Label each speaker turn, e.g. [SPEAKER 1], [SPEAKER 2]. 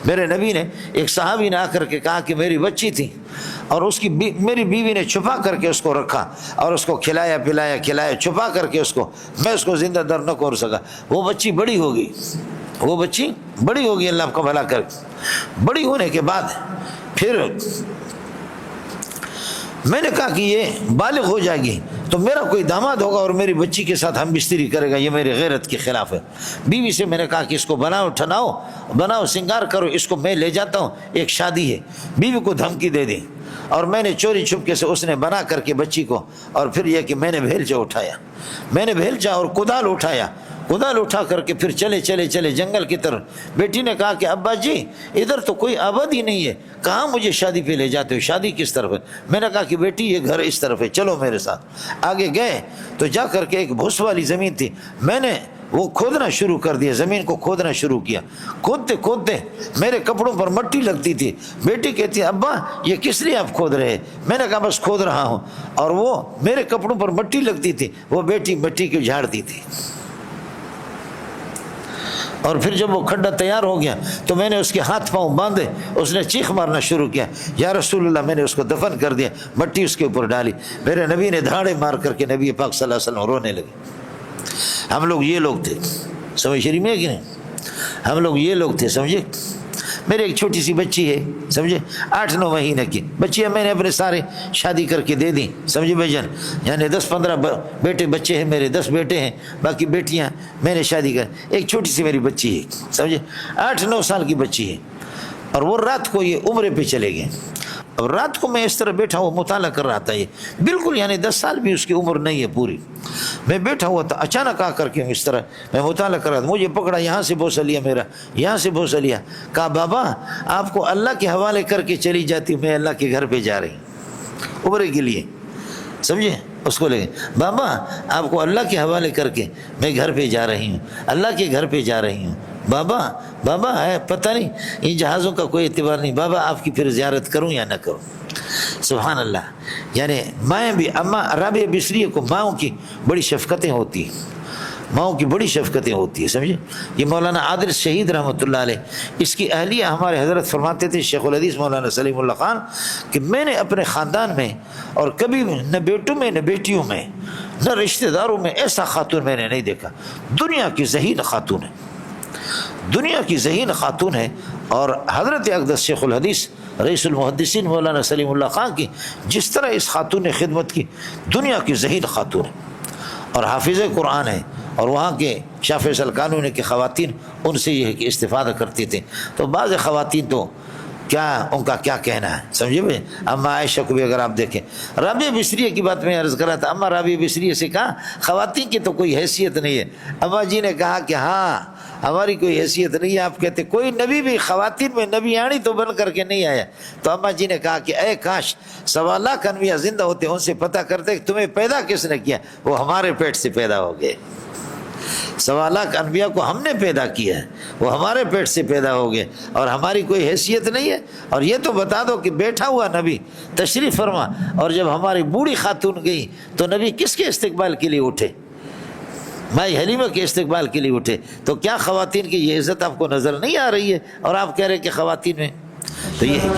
[SPEAKER 1] میرے نبی نے، ایک صحابی نے آ کر کے کہا کہ میری بچی تھی اور اس کی میری بیوی نے چھپا کر کے اس کو رکھا اور اس کو کھلایا کھلایا چھپا کر کے اس کو، میں اس کو زندہ در نہ کر سکا۔ وہ بچی بڑی ہو گئی، وہ بچی بڑی ہو گئی، اللہ آپ کا بھلا کر۔ بڑی ہونے کے بعد پھر میں نے کہا کہ یہ بالغ ہو جائے گی تو میرا کوئی داماد ہوگا اور میری بچی کے ساتھ ہم بستری کرے گا، یہ میری غیرت کے خلاف ہے۔ بیوی سے میں نے کہا کہ اس کو بناؤ سنگار کرو، اس کو میں لے جاتا ہوں، ایک شادی ہے۔ بیوی کو دھمکی دے دی اور میں نے چوری چھپکے سے اس نے بنا کر کے بچی کو، اور پھر یہ کہ میں نے بھیلچا اٹھایا، میں نے بھیلچا اور کدال اٹھایا، کدال اٹھا کر کے پھر چلے جنگل کی طرف۔ بیٹی نے کہا کہ ابا جی ادھر تو کوئی آبادی نہیں ہے، کہاں مجھے شادی پہ لے جاتے ہو، شادی کس طرف ہے؟ میں نے کہا کہ بیٹی یہ گھر اس طرف ہے، چلو میرے ساتھ۔ آگے گئے تو جا کر کے ایک بھوس والی زمین تھی، میں نے وہ کھودنا شروع کر دیا، زمین کو کھودنا شروع کیا۔ کھودتے میرے کپڑوں پر مٹی لگتی تھی۔ بیٹی کہتی ہے ابا یہ کس لیے آپ کھود رہے ہیں؟ میں نے کہا بس کھود رہا ہوں، اور وہ میرے کپڑوں پر مٹی لگتی تھی، وہ بیٹی مٹی کو جھاڑتی تھی۔ اور پھر جب وہ کھڈا تیار ہو گیا تو میں نے اس کے ہاتھ پاؤں باندھے، اس نے چیخ مارنا شروع کیا، یا رسول اللہ، میں نے اس کو دفن کر دیا، مٹی اس کے اوپر ڈالی۔ میرے نبی نے دھاڑے مار کر کے نبی پاک صلی اللہ علیہ وسلم رونے لگے۔ ہم لوگ یہ لوگ تھے، سمجھ شریف میں ہے کہ نہیں؟ ہم لوگ یہ لوگ تھے، سمجھے؟ میرے ایک چھوٹی سی بچی ہے، سمجھے، 8-9 مہینے کی بچی ہے، میں نے اپنے سارے شادی کر کے دے دی، سمجھے بھائی جان، یعنی 10-15 بچے ہیں میرے، 10 بیٹے ہیں، باقی بیٹیاں میں نے شادی کر۔ ایک چھوٹی سی میری بچی ہے، سمجھے، 8-9 سال کی بچی ہے، اور وہ رات کو یہ عمرے پہ چلے گئے۔ اور رات کو میں اس طرح بیٹھا ہوا مطالعہ کر رہا تھا، یہ بالکل یعنی 10 سال بھی اس کی عمر نہیں ہے پوری، میں بیٹھا ہوا تھا، اچانک آ کر کے اس طرح میں مطالعہ کر رہا تھا، مجھے پکڑا، یہاں سے بوسہ لیا، میرا یہاں سے بوسہ لیا، کہا بابا آپ کو اللہ کے حوالے کر کے چلی جاتی، میں اللہ کے گھر پہ جا رہی ہوں عمرے کے لیے، سمجھے؟ اس کو لے گئے، بابا آپ کو اللہ کے حوالے کر کے میں گھر پہ جا رہی ہوں، اللہ کے گھر پہ جا رہی ہوں۔ بابا ہے پتہ نہیں، ان جہازوں کا کوئی اعتبار نہیں، بابا آپ کی پھر زیارت کروں یا نہ کروں؟ سبحان اللہ، یعنی مائیں بھی، اماں رابعہ بصریہ کو ماؤں کی بڑی شفقتیں ہوتی ہیں، ماؤں کی بڑی شفقتیں ہوتی ہیں، سمجھے؟ یہ مولانا عادل شہید رحمۃ اللہ علیہ، اس کی اہلیہ ہمارے حضرت فرماتے تھے شیخ الحدیث مولانا سلیم اللہ خان کہ میں نے اپنے خاندان میں اور کبھی نہ بیٹوں میں نہ بیٹیوں میں نہ رشتہ داروں میں ایسا خاتون میں نے نہیں دیکھا، دنیا کی ذہین خاتون ہے، دنیا کی ذہین خاتون ہے۔ اور حضرت اقدس شیخ الحدیث رئیس المحدثین مولانا سلیم اللہ خان کی جس طرح اس خاتون نے خدمت کی، دنیا کی ذہین خاتون ہے، اور حافظ قرآن ہے، اور وہاں کے شاہ فیصل قانونی کے خواتین ان سے یہ ہے کہ استفادہ کرتی تھیں۔ تو بعض خواتین تو کیا ان کا کیا کہنا ہے، سمجھے بھائی؟ اما عائشہ کو بھی اگر آپ دیکھیں، رابعہ بصریہ کی بات میں عرض کر رہا تھا، اما رابعہ بصریہ سے کہا خواتین کی تو کوئی حیثیت نہیں ہے، اما جی نے کہا کہ ہاں ہماری کوئی حیثیت نہیں ہے، آپ کہتے کوئی نبی بھی خواتین میں نبی آنی تو بن کر کے نہیں آیا۔ تو اما جی نے کہا کہ اے کاش 1.25 لاکھ انبیاء زندہ ہوتے، ان سے پتہ کرتے کہ تمہیں پیدا کس نے کیا، وہ ہمارے پیٹ سے پیدا ہو گئے۔ 1.25 لاکھ انبیاء کو ہم نے پیدا کیا ہے، وہ ہمارے پیٹ سے پیدا ہو گئے، اور ہماری کوئی حیثیت نہیں ہے۔ اور یہ تو بتا دو کہ بیٹھا ہوا نبی تشریف فرما، اور جب ہماری بوڑھی خاتون گئی تو نبی کس کے استقبال کے لیے اٹھے؟ مائی حلیمہ کے استقبال کے لیے اٹھے۔ تو کیا خواتین کی یہ عزت آپ کو نظر نہیں آ رہی ہے؟ اور آپ کہہ رہے کہ خواتین میں تو یہ ہے کہ